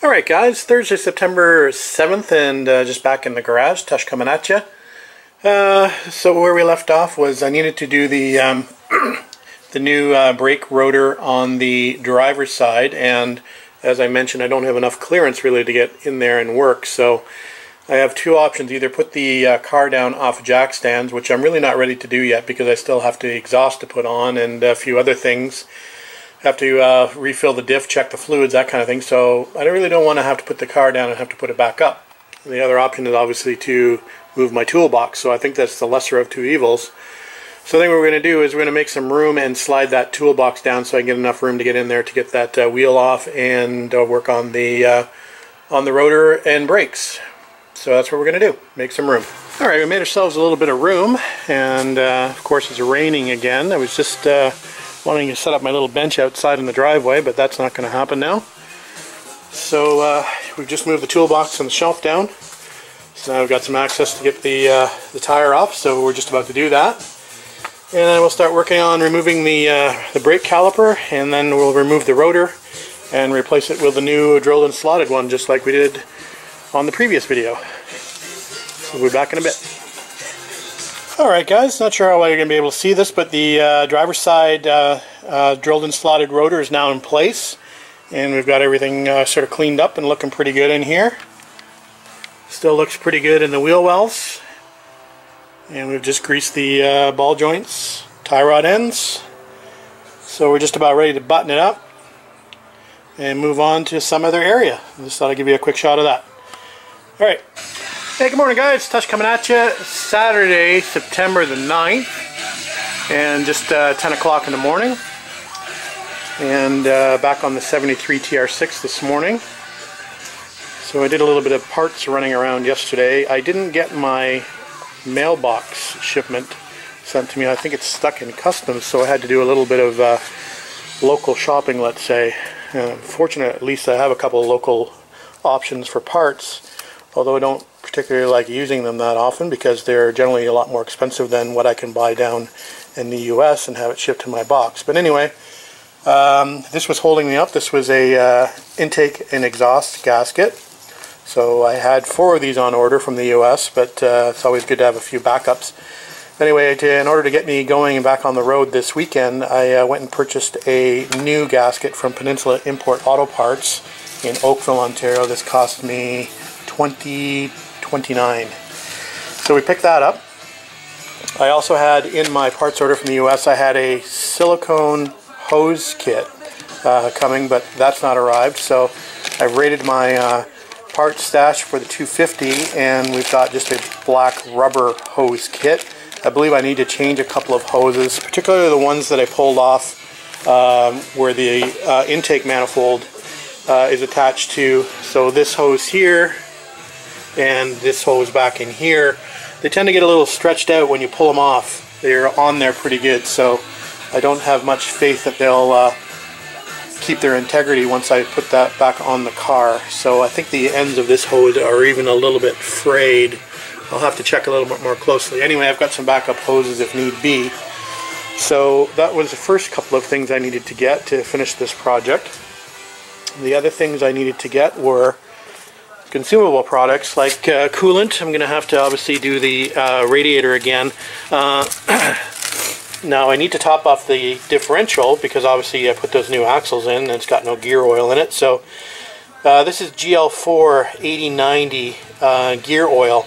Alright guys, Thursday, September 7th, and just back in the garage. Tush coming at you. So where we left off was I needed to do the the new brake rotor on the driver's side, and as I mentioned, I don't have enough clearance really to get in there and work, so I have two options. Either put the car down off jack stands, which I'm really not ready to do yet because I still have the exhaust to put on and a few other things. Have to refill the diff, check the fluids, that kind of thing, so I really don't want to have to put the car down and have to put it back up. And the other option is obviously to move my toolbox, so I think that's the lesser of two evils. So I think what we're going to do is we're going to make some room and slide that toolbox down so I can get enough room to get in there to get that wheel off and work on the rotor and brakes. So that's what we're going to do, make some room. Alright, we made ourselves a little bit of room, and of course it's raining again. I was just wanting to set up my little bench outside in the driveway, but that's not going to happen now. So we've just moved the toolbox and the shelf down. So now we've got some access to get the tire off, so we're just about to do that. And then we'll start working on removing the brake caliper, and then we'll remove the rotor and replace it with the new drilled and slotted one, just like we did on the previous video. So we'll be back in a bit. Alright guys, not sure how well you're going to be able to see this, but the driver's side drilled and slotted rotor is now in place, and we've got everything sort of cleaned up and looking pretty good in here. Still looks pretty good in the wheel wells, and we've just greased the ball joints, tie rod ends, so we're just about ready to button it up and move on to some other area. I just thought I'd give you a quick shot of that. Alright. Hey, good morning guys, Tush coming at you. Saturday, September the 9th, and just 10 o'clock in the morning, and back on the 73 TR6 this morning. So I did a little bit of parts running around yesterday. I didn't get my mailbox shipment sent to me. I think it's stuck in customs, so I had to do a little bit of local shopping, let's say. Fortunately, at least I have a couple of local options for parts, although I don't particularly like using them that often because they're generally a lot more expensive than what I can buy down in the US and have it shipped to my box. But anyway, this was holding me up. This was a intake and exhaust gasket. So I had 4 of these on order from the US, but it's always good to have a few backups. Anyway, in order to get me going and back on the road this weekend, I went and purchased a new gasket from Peninsula Import Auto Parts in Oakville, Ontario. This cost me $20.29. So we picked that up. I also had in my parts order from the US, I had a silicone hose kit coming, but that's not arrived. So I've rated my parts stash for the 250, and we've got just a black rubber hose kit. I believe I need to change a couple of hoses, particularly the ones that I pulled off where the intake manifold is attached to. So this hose here and this hose back in here, they tend to get a little stretched out when you pull them off. They're on there pretty good, so I don't have much faith that they'll keep their integrity once I put that back on the car. So I think the ends of this hose are even a little bit frayed. I'll have to check a little bit more closely. Anyway, I've got some backup hoses if need be. So that was the first couple of things I needed to get to finish this project. The other things I needed to get were consumable products like coolant. I'm going to have to obviously do the radiator again. Now I need to top off the differential because obviously I put those new axles in and it's got no gear oil in it. So this is GL4 8090 gear oil,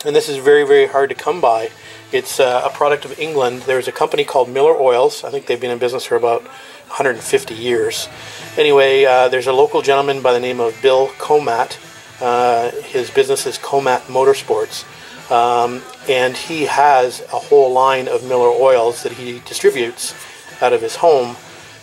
and this is very, very hard to come by. It's a product of England. There's a company called Miller Oils. I think they've been in business for about 150 years. Anyway, there's a local gentleman by the name of Bill Comat. His business is Comat Motorsports, and he has a whole line of Miller Oils that he distributes out of his home.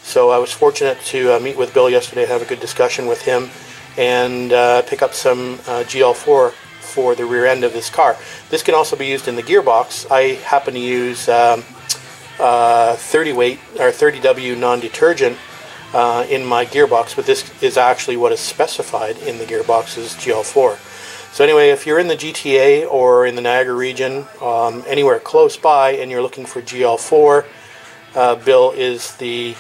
So I was fortunate to meet with Bill yesterday, have a good discussion with him, and pick up some GL4 for the rear end of this car. This can also be used in the gearbox. I happen to use 30 weight or 30W non-detergent in my gearbox, but this is actually what is specified in the gearbox is GL4. So anyway, if you're in the GTA or in the Niagara region, anywhere close by, and you're looking for GL4, Bill is the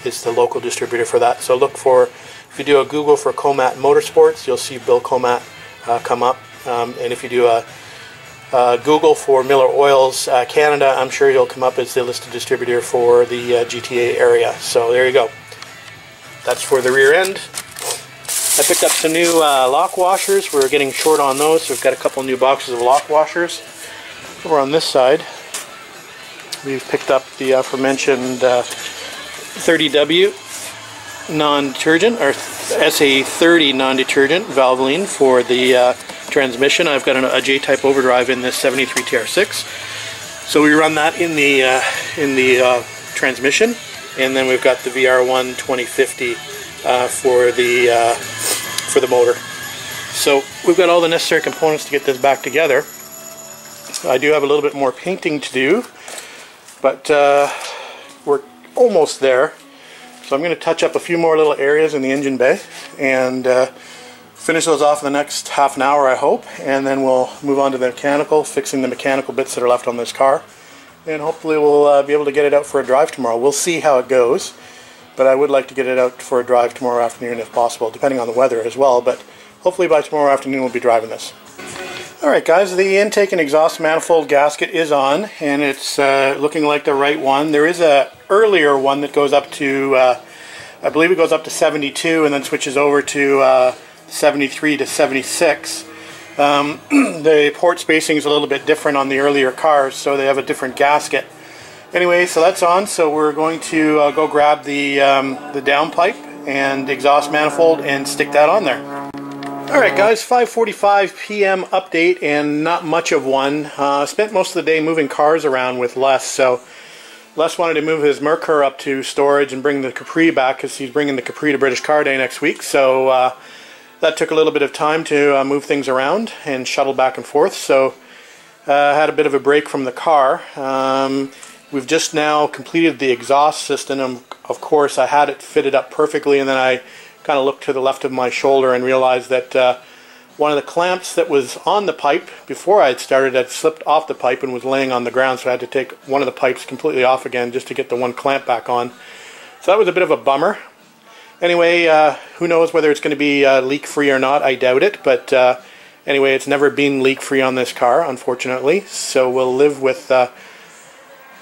is the local distributor for that. So look for, if you do a Google for Comat Motorsports, you'll see Bill Comat come up. And if you do a Google for Miller Oils Canada, I'm sure he'll come up as the listed distributor for the GTA area. So there you go. That's for the rear end. I picked up some new lock washers. We're getting short on those, so we've got a couple new boxes of lock washers. Over on this side, we've picked up the aforementioned 30W non-detergent, or SA30 non-detergent Valvoline for the transmission. I've got a J-type overdrive in this 73 TR6, so we run that in the transmission, and then we've got the VR1 2050 for the motor. So we've got all the necessary components to get this back together. I do have a little bit more painting to do, but we're almost there. So I'm going to touch up a few more little areas in the engine bay and finish those off in the next half an hour, I hope, and then we'll move on to the mechanical, fixing the mechanical bits that are left on this car, and hopefully we'll be able to get it out for a drive tomorrow. We'll see how it goes, but I would like to get it out for a drive tomorrow afternoon if possible, depending on the weather as well, but hopefully by tomorrow afternoon we'll be driving this. Alright guys, the intake and exhaust manifold gasket is on, and it's looking like the right one. There is a earlier one that goes up to, I believe it goes up to 72 and then switches over to 73 to 76. The port spacing is a little bit different on the earlier cars, so they have a different gasket. Anyway, so that's on, so we're going to go grab the downpipe and exhaust manifold and stick that on there. Alright guys, 5:45 p.m. update, and not much of one. Spent most of the day moving cars around with Les, so Les wanted to move his Merkur up to storage and bring the Capri back because he's bringing the Capri to British Car Day next week, so that took a little bit of time to move things around and shuttle back and forth, so had a bit of a break from the car. We've just now completed the exhaust system, and of course I had it fitted up perfectly, and then I kind of looked to the left of my shoulder and realized that one of the clamps that was on the pipe before I had started had slipped off the pipe and was laying on the ground, so I had to take one of the pipes completely off again just to get the one clamp back on. So that was a bit of a bummer. Anyway, who knows whether it's going to be leak-free or not. I doubt it, but anyway, it's never been leak-free on this car, unfortunately, so we'll live with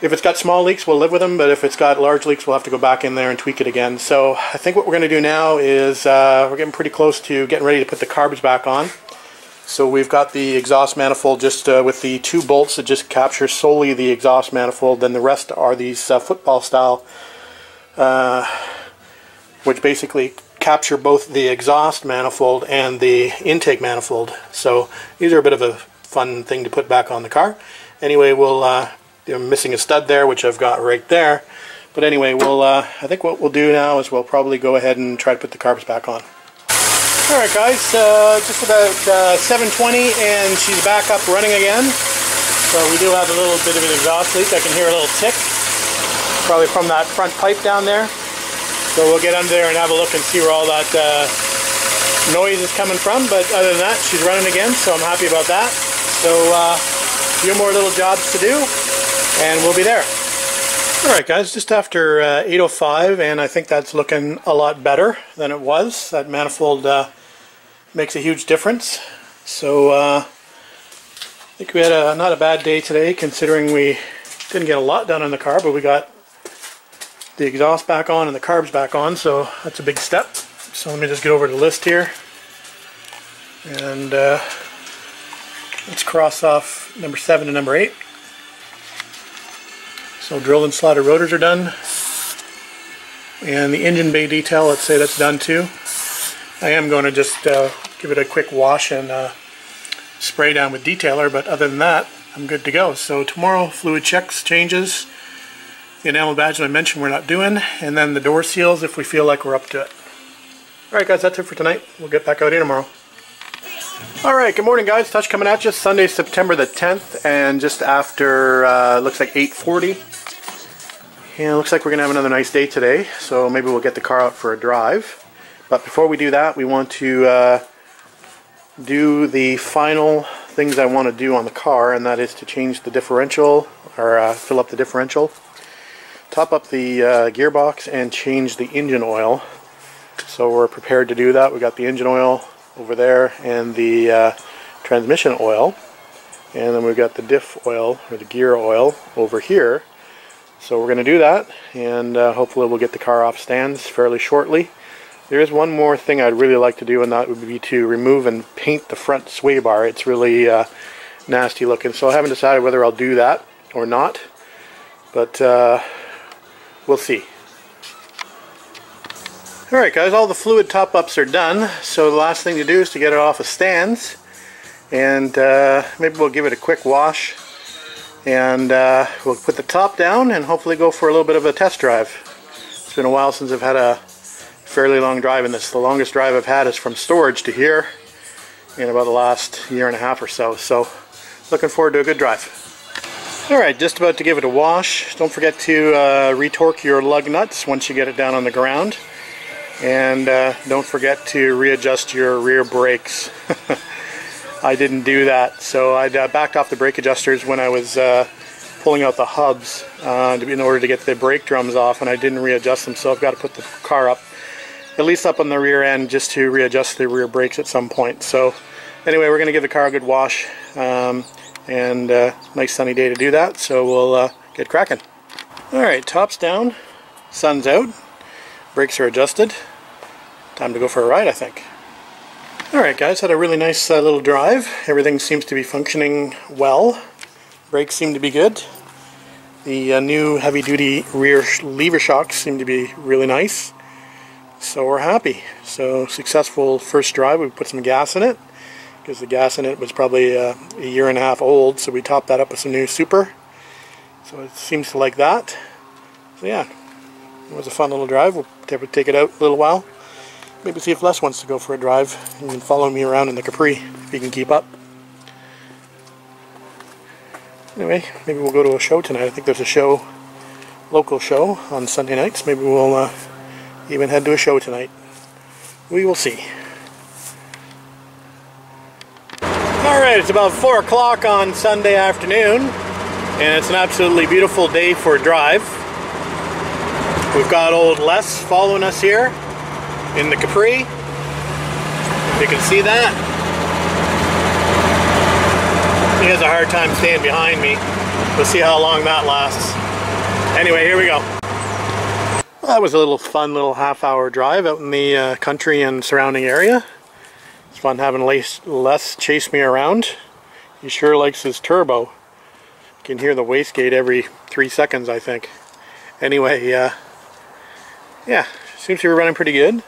if it's got small leaks, we'll live with them, but if it's got large leaks, we'll have to go back in there and tweak it again. So I think what we're going to do now is we're getting pretty close to getting ready to put the carbs back on. So we've got the exhaust manifold just with the two bolts that just capture solely the exhaust manifold. Then the rest are these football style, which basically capture both the exhaust manifold and the intake manifold. So these are a bit of a fun thing to put back on the car. Anyway, we'll I'm missing a stud there, which I've got right there. But anyway, we'll I think what we'll do now is we'll probably go ahead and try to put the carbs back on. Alright guys, just about 7:20 and she's back up running again. So we do have a little bit of an exhaust leak. I can hear a little tick, probably from that front pipe down there. So we'll get under there and have a look and see where all that noise is coming from. But other than that, she's running again, so I'm happy about that. So a few more little jobs to do, and we'll be there. Alright guys, just after 8:05, and I think that's looking a lot better than it was. That manifold makes a huge difference. So I think we had not a bad day today, considering we didn't get a lot done on the car, but we got the exhaust back on and the carbs back on, so that's a big step. So let me just get over to the list here, and let's cross off number 7 and number 8. So drilled and slotted rotors are done, and the engine bay detail, let's say that's done too. I am going to just give it a quick wash and spray down with detailer, but other than that, I'm good to go. So tomorrow, fluid checks, changes, the enamel badge I mentioned we're not doing, and then the door seals if we feel like we're up to it. Alright guys, that's it for tonight. We'll get back out here tomorrow. Alright, good morning guys. Touch coming at you. Sunday, September the 10th, and just after, looks like 8:40. And it looks like we're going to have another nice day today, so maybe we'll get the car out for a drive. But before we do that, we want to do the final things I want to do on the car, and that is to change the differential, or fill up the differential. top up the gearbox and change the engine oil. So we're prepared to do that. We got the engine oil over there and the transmission oil, and then we've got the diff oil or the gear oil over here. So we're going to do that, and hopefully we'll get the car off stands fairly shortly. There is one more thing I'd really like to do, and that would be to remove and paint the front sway bar. It's really nasty looking, so I haven't decided whether I'll do that or not, but we'll see. Alright guys, all the fluid top-ups are done, so the last thing to do is to get it off of stands, and maybe we'll give it a quick wash, and we'll put the top down and hopefully go for a little bit of a test drive. It's been a while since I've had a fairly long drive in this. The longest drive I've had is from storage to here in about the last year and a half or so, so looking forward to a good drive. Alright, just about to give it a wash. Don't forget to retorque your lug nuts once you get it down on the ground. And don't forget to readjust your rear brakes. I didn't do that, so I backed off the brake adjusters when I was pulling out the hubs in order to get the brake drums off, and I didn't readjust them, so I've got to put the car up, at least up on the rear end, just to readjust the rear brakes at some point. So anyway, we're going to give the car a good wash, and nice sunny day to do that, so we'll get cracking. Alright, top's down, sun's out, brakes are adjusted. Time to go for a ride, I think. Alright guys, had a really nice little drive. Everything seems to be functioning well. Brakes seem to be good. The new heavy-duty rear lever shocks seem to be really nice. So we're happy. So successful first drive. We put some gas in it, because the gas in it was probably a year and a half old, so we topped that up with some new super. So it seems to like that. So yeah, it was a fun little drive. We'll take it out a little while. Maybe see if Les wants to go for a drive and follow me around in the Capri, if he can keep up. Anyway, maybe we'll go to a show tonight. I think there's a show, local show on Sunday nights. Maybe we'll even head to a show tonight. We will see. Alright, it's about 4 o'clock on Sunday afternoon, and it's an absolutely beautiful day for a drive. We've got old Les following us here in the Capri. You can see that. He has a hard time staying behind me. We'll see how long that lasts. Anyway, here we go. Well, that was a little fun little half-hour drive out in the country and surrounding area. It's fun having Les chase me around. He sure likes his turbo. You can hear the wastegate every 3 seconds, I think. Anyway, yeah, seems to be running pretty good.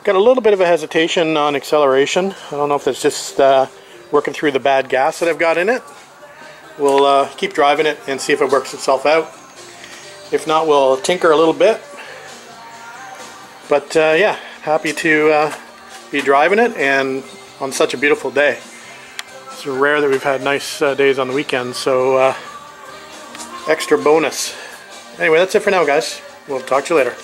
Got a little bit of a hesitation on acceleration. I don't know if that's just working through the bad gas that I've got in it. We'll keep driving it and see if it works itself out. If not, we'll tinker a little bit. But yeah, happy to be driving it, and on such a beautiful day. It's rare that we've had nice days on the weekend, so extra bonus. Anyway, that's it for now, guys. We'll talk to you later.